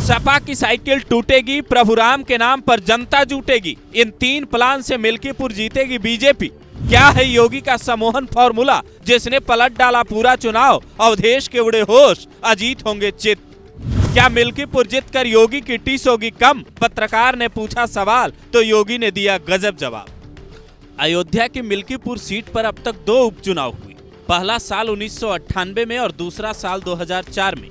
सपा की साइकिल टूटेगी, प्रभुराम के नाम पर जनता जुटेगी, इन 3 प्लान से मिल्कीपुर जीतेगी बीजेपी। क्या है योगी का सम्मोहन फॉर्मूला जिसने पलट डाला पूरा चुनाव? अवधेश के उड़े होश, अजीत होंगे चित। क्या मिल्कीपुर जीतकर योगी की टीस होगी कम? पत्रकार ने पूछा सवाल तो योगी ने दिया गजब जवाब। अयोध्या की मिल्कीपुर सीट पर अब तक 2 उपचुनाव हुए। पहला साल 1998 में और दूसरा साल 2004 में।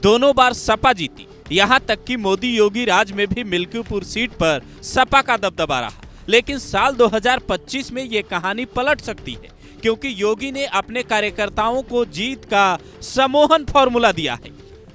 दोनों बार सपा जीती। यहाँ तक कि मोदी योगी राज में भी मिल्कीपुर सीट पर सपा का दबदबा रहा। लेकिन साल 2025 में ये कहानी पलट सकती है, क्योंकि योगी ने अपने कार्यकर्ताओं को जीत का सम्मोहन फॉर्मूला दिया है।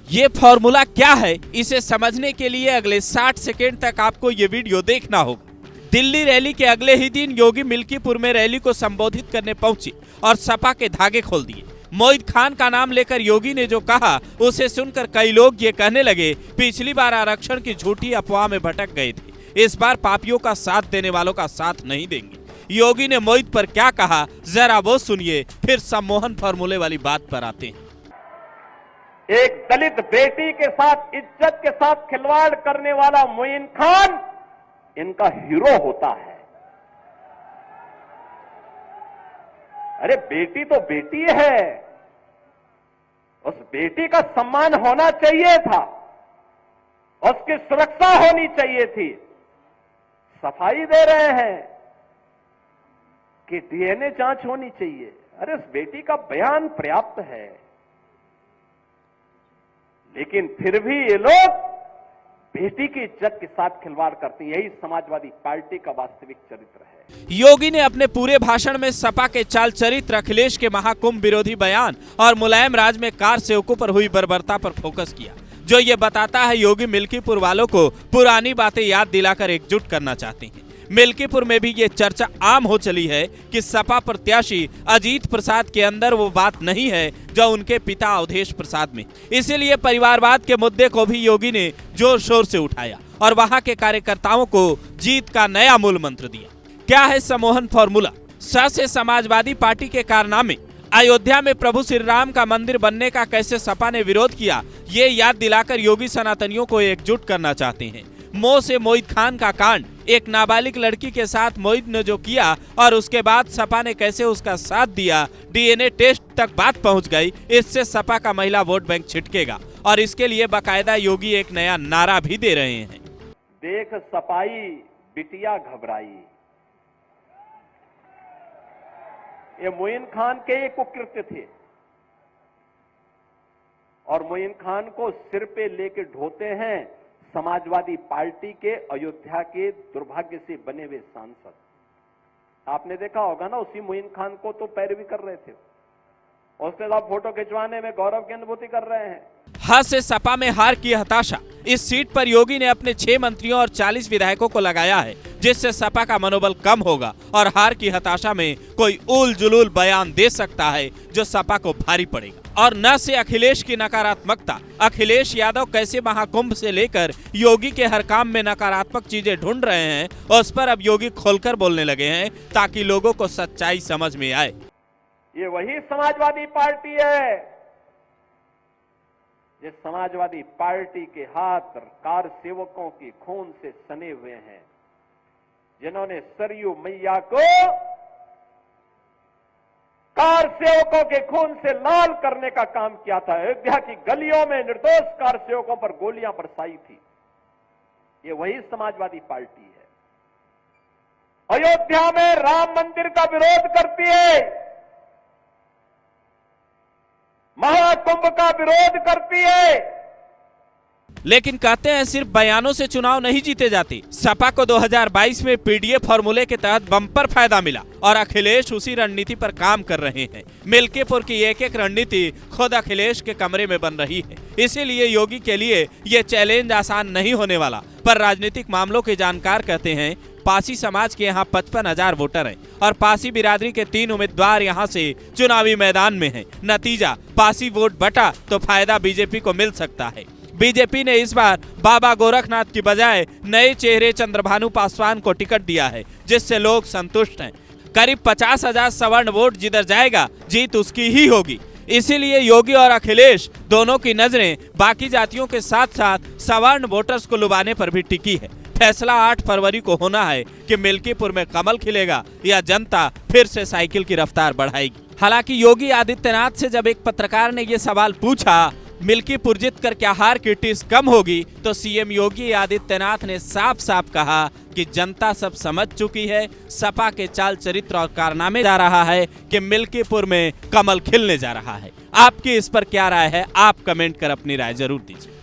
ये फॉर्मूला क्या है, इसे समझने के लिए अगले 60 सेकेंड तक आपको ये वीडियो देखना होगा। दिल्ली रैली के अगले ही दिन योगी मिल्कीपुर में रैली को संबोधित करने पहुंचे और सपा के धागे खोल दिए। मोईद खान का नाम लेकर योगी ने जो कहा, उसे सुनकर कई लोग ये कहने लगे, पिछली बार आरक्षण की झूठी अफवाह में भटक गए थे, इस बार पापियों का साथ देने वालों का साथ नहीं देंगे। योगी ने मोईद पर क्या कहा, जरा वो सुनिए, फिर सम्मोहन फॉर्मूले वाली बात पर आते हैं। एक दलित बेटी के साथ, इज्जत के साथ खिलवाड़ करने वाला मोईन खान इनका हीरो होता है। अरे बेटी तो बेटी है, उस बेटी का सम्मान होना चाहिए था, उसकी सुरक्षा होनी चाहिए थी। सफाई दे रहे हैं कि डीएनए जांच होनी चाहिए। अरे उस बेटी का बयान पर्याप्त है, लेकिन फिर भी ये लोग बेटी की इज्जत के साथ खिलवाड़ करते हैं। यही समाजवादी पार्टी का वास्तविक चरित्र है। योगी ने अपने पूरे भाषण में सपा के चाल चरित्र, अखिलेश के महाकुंभ विरोधी बयान और मुलायम राज में कार सेवकों पर हुई बर्बरता पर फोकस किया, जो ये बताता है योगी मिल्कीपुर वालों को पुरानी बातें याद दिलाकर एकजुट करना चाहते हैं। मिल्कीपुर में भी ये चर्चा आम हो चली है कि सपा प्रत्याशी अजीत प्रसाद के अंदर वो बात नहीं है जो उनके पिता अवधेश प्रसाद में। इसीलिए परिवारवाद के मुद्दे को भी योगी ने जोर शोर से उठाया और वहां के कार्यकर्ताओं को जीत का नया मूल मंत्र दिया। क्या है सम्मोहन फॉर्मूला? स से समाजवादी पार्टी के कारनामे। अयोध्या में प्रभु श्री राम का मंदिर बनने का कैसे सपा ने विरोध किया, ये याद दिलाकर योगी सनातनियों को एकजुट करना चाहते हैं। मो से मोईद खान का कांड, एक नाबालिग लड़की के साथ मोईद ने जो किया और उसके बाद सपा ने कैसे उसका साथ दिया, डीएनए टेस्ट तक बात पहुंच गई, इससे सपा का महिला वोट बैंक छिटकेगा और इसके लिए बाकायदा योगी एक नया नारा भी दे रहे हैं। देख सपाई बिटिया घबराई। ये मोईन खान के एक कुकृत्य थे और मोईन खान को सिर पे लेके ढोते हैं समाजवादी पार्टी के अयोध्या के दुर्भाग्य से बने हुए सांसद। आपने देखा होगा ना, उसी मोईन खान को तो पैरवी कर रहे थे, उसके साथ फोटो खिंचवाने में गौरव की अनुभूति कर रहे हैं। हाँ से सपा में हार की हताशा। इस सीट पर योगी ने अपने 6 मंत्रियों और 40 विधायकों को लगाया है, जिससे सपा का मनोबल कम होगा और हार की हताशा में कोई उल जुलूल बयान दे सकता है जो सपा को भारी पड़ेगा। और न से अखिलेश की नकारात्मकता। अखिलेश यादव कैसे महाकुंभ से लेकर योगी के हर काम में नकारात्मक चीजें ढूंढ रहे हैं, उस पर अब योगी खोलकर बोलने लगे हैं ताकि लोगों को सच्चाई समझ में आए। ये वही समाजवादी पार्टी है जिस समाजवादी पार्टी के हाथ कार सेवकों की खून से सने हुए हैं, जिन्होंने सरयू मैया को कार सेवकों के खून से लाल करने का काम किया था। अयोध्या की गलियों में निर्दोष कार सेवकों पर गोलियां बरसाई थी। ये वही समाजवादी पार्टी है। अयोध्या में राम मंदिर का विरोध करती है, महाकुंभ का विरोध करती है, लेकिन कहते हैं सिर्फ बयानों से चुनाव नहीं जीते जाते। सपा को 2022 में पीडीए फॉर्मूले के तहत बम्पर फायदा मिला और अखिलेश उसी रणनीति पर काम कर रहे हैं। मिल्कीपुर की एक रणनीति खुद अखिलेश के कमरे में बन रही है। इसीलिए योगी के लिए ये चैलेंज आसान नहीं होने वाला। पर राजनीतिक मामलों के जानकार कहते हैं पासी समाज के यहाँ 55,000 वोटर हैं और पासी बिरादरी के 3 उम्मीदवार यहाँ से चुनावी मैदान में हैं। नतीजा पासी वोट बटा तो फायदा बीजेपी को मिल सकता है। बीजेपी ने इस बार बाबा गोरखनाथ की बजाय नए चेहरे चंद्रभानु पासवान को टिकट दिया है, जिससे लोग संतुष्ट हैं। करीब 50,000 सवर्ण वोट जिधर जाएगा जीत उसकी ही होगी। इसीलिए योगी और अखिलेश दोनों की नजरें बाकी जातियों के साथ साथ सवर्ण वोटर्स को लुभाने पर भी टिकी है। फैसला 8 फरवरी को होना है कि मिल्कीपुर में कमल खिलेगा या जनता फिर से साइकिल की रफ्तार बढ़ाएगी। हालांकि योगी आदित्यनाथ से जब एक पत्रकार ने ये सवाल पूछा मिल्कीपुर जीतकर क्या हार की टीस कम होगी, तो सीएम योगी आदित्यनाथ ने साफ साफ कहा कि जनता सब समझ चुकी है, सपा के चाल चरित्र और कारनामे जा रहा है कि मिल्कीपुर में कमल खिलने जा रहा है। आपकी इस पर क्या राय है, आप कमेंट कर अपनी राय जरूर दीजिए।